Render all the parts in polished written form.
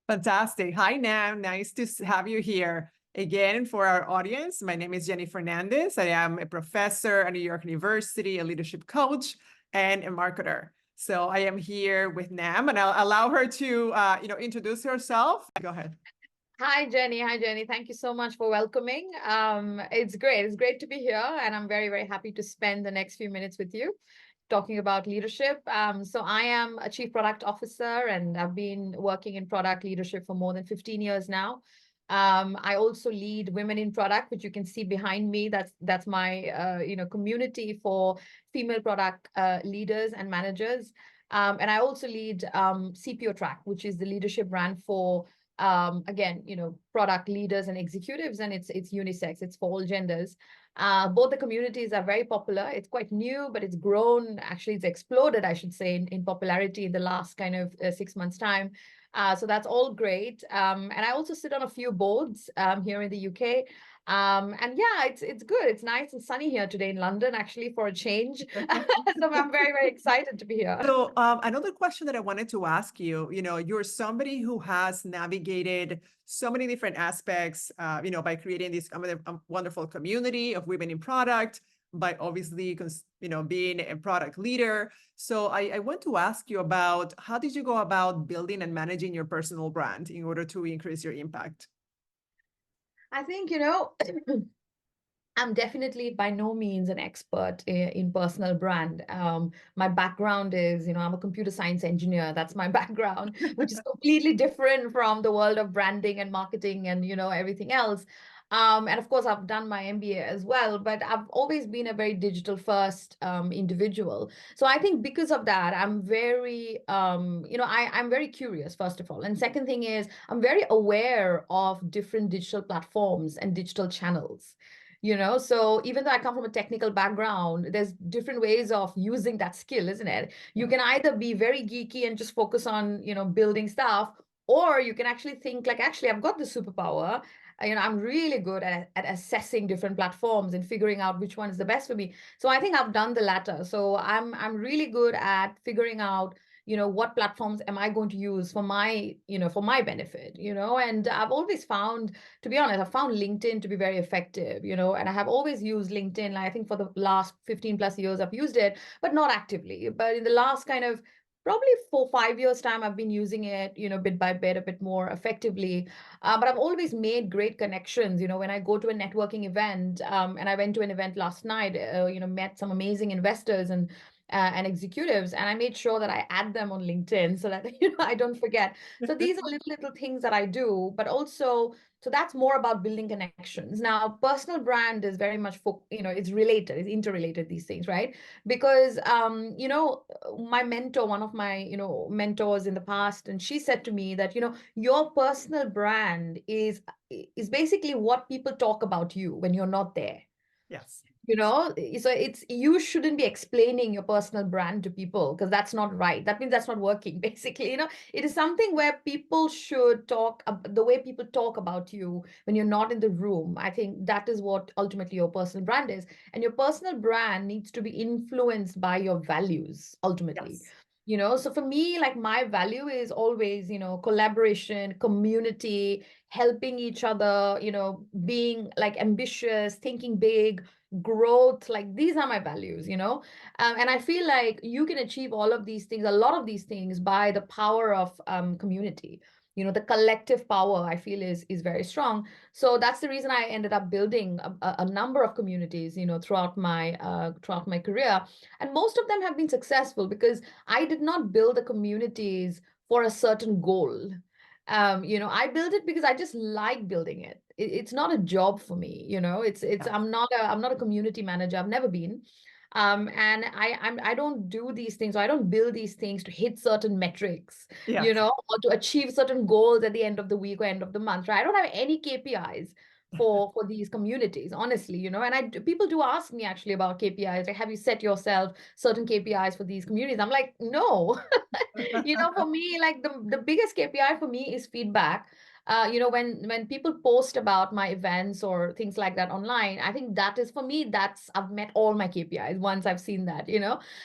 Fantastic. Hi, Nam. Nice to have you here again for our audience. My name is Jenny Fernandez. I am a professor at New York University, a leadership coach, and a marketer. So I am here with Nam, and I'll allow her to, introduce herself. Go ahead. Hi, Jenny. Hi, Jenny. Thank you so much for welcoming. It's great. It's great to be here, and I'm very, very happy to spend the next few minutes with you talking about leadership. So I am a chief product officer, and I've been working in product leadership for more than 15 years now. I also lead Women in Product, which you can see behind me. That's my community for female product leaders and managers. And I also lead CPO Track, which is the leadership brand for again, product leaders and executives, and it's unisex, it's for all genders. Both the communities are very popular. It's quite new, but it's grown. Actually, it's exploded, I should say, in popularity in the last kind of 6 months' time. So that's all great. And I also sit on a few boards here in the UK. And yeah, it's good. It's nice and sunny here today in London, actually, for a change. So I'm very, very excited to be here. So another question that I wanted to ask you, you're somebody who has navigated so many different aspects, by creating this wonderful community of women in product, by obviously, being a product leader. So I want to ask you about how did you go about building and managing your personal brand in order to increase your impact? I think, I'm definitely by no means an expert in personal brand. My background is, I'm a computer science engineer. That's my background, which is completely different from the world of branding and marketing and, everything else. And of course, I've done my MBA as well, but I've always been a very digital first individual. So I think because of that, I'm very, I'm very curious, first of all. And second thing is, I'm very aware of different digital platforms and digital channels. So even though I come from a technical background, there's different ways of using that skill, isn't it? You can either be very geeky and just focus on, building stuff, or you can actually think like, actually, I've got the superpower. I'm really good at assessing different platforms and figuring out which one is the best for me. So I think I've done the latter. So I'm really good at figuring out what platforms am I going to use for my benefit, and I've always found, to be honest, I've found LinkedIn to be very effective, and I have always used LinkedIn. I think for the last 15 plus years I've used it, but not actively. But in the last kind of probably 4 5 years time, I've been using it, bit by bit, a bit more effectively. But I've always made great connections, when I go to a networking event, and I went to an event last night, met some amazing investors and executives, and I made sure that I add them on LinkedIn so that I don't forget. So these are little things that I do, but also, so that's more about building connections. Now, personal brand is very much for, it's related, it's interrelated, these things, right? Because my mentor, one of my mentors in the past, and she said to me that your personal brand is basically what people talk about you when you're not there. Yes. So it's, you shouldn't be explaining your personal brand to people, because that's not right. That means that's not working. Basically, it is something where people should talk the way people talk about you when you're not in the room. I think that is what ultimately your personal brand is, and your personal brand needs to be influenced by your values ultimately. Yes. So for me, like, my value is always, collaboration, community, helping each other, being like ambitious, thinking big, growth. Like, these are my values. And I feel like you can achieve all of these things, a lot of these things, by the power of community. The collective power, I feel, is very strong. So that's the reason I ended up building a number of communities, throughout my career, and most of them have been successful because I did not build the communities for a certain goal. I built it because I just like building it. It's not a job for me. It's Yes. I'm not a community manager. I've never been. And I don't do these things, or I don't build these things to hit certain metrics, Yes. or to achieve certain goals at the end of the week or end of the month. Right? I don't have any KPIs for these communities, honestly. And people do ask me actually about KPIs. Like, have you set yourself certain KPIs for these communities? I'm like, no. For me, like, the biggest KPI for me is feedback. When people post about my events or things like that online, I think that is, for me, that's, I've met all my KPIs once I've seen that.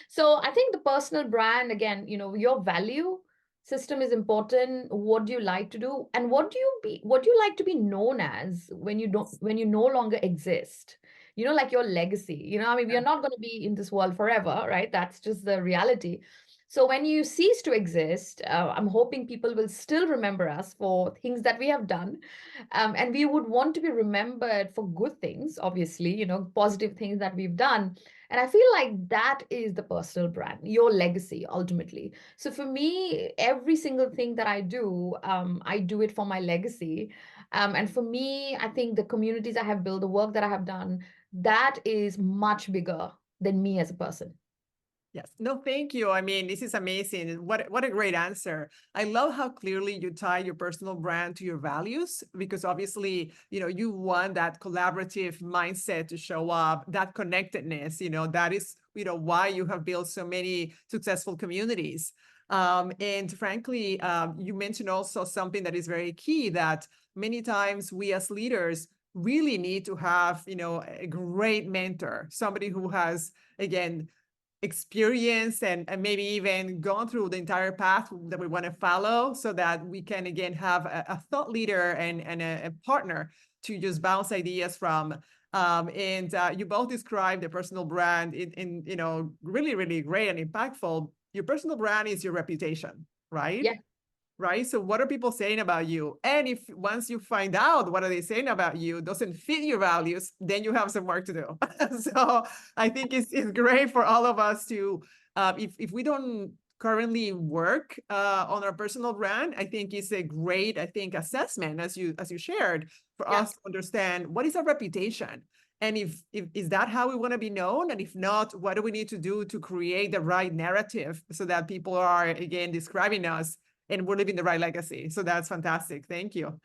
So I think the personal brand, again, your value System is important. What do you like to do? And what do you like to be known as when when you no longer exist? Like your legacy. I mean, we are not going to be in this world forever, right? That's just the reality. So when you cease to exist, I'm hoping people will still remember us for things that we have done. And we would want to be remembered for good things, obviously, positive things that we've done. And I feel like that is the personal brand, your legacy, ultimately. So for me, every single thing that I do it for my legacy. And for me, I think the communities I have built, the work that I have done, that is much bigger than me as a person. Yes. No, thank you. I mean, this is amazing. What a great answer. I love how clearly you tie your personal brand to your values, because obviously, you want that collaborative mindset to show up, that connectedness, that is, why you have built so many successful communities. And frankly, you mentioned also something that is very key, that many times we as leaders really need to have, a great mentor, somebody who has, again, experience and maybe even gone through the entire path that we want to follow, so that we can again have a thought leader and a partner to just bounce ideas from. And you both described the personal brand in really, really great and impactful. Your personal brand is your reputation, right? Yeah. Right? So what are people saying about you? And if once you find out what are they saying about you doesn't fit your values, then you have some work to do. So I think it's great for all of us to, if we don't currently work on our personal brand, I think it's a great, assessment, as you shared, for Yeah. us to understand what is our reputation. And if is that how we want to be known? And if not, what do we need to do to create the right narrative so that people are again describing us and we're living the right legacy? So that's fantastic. Thank you.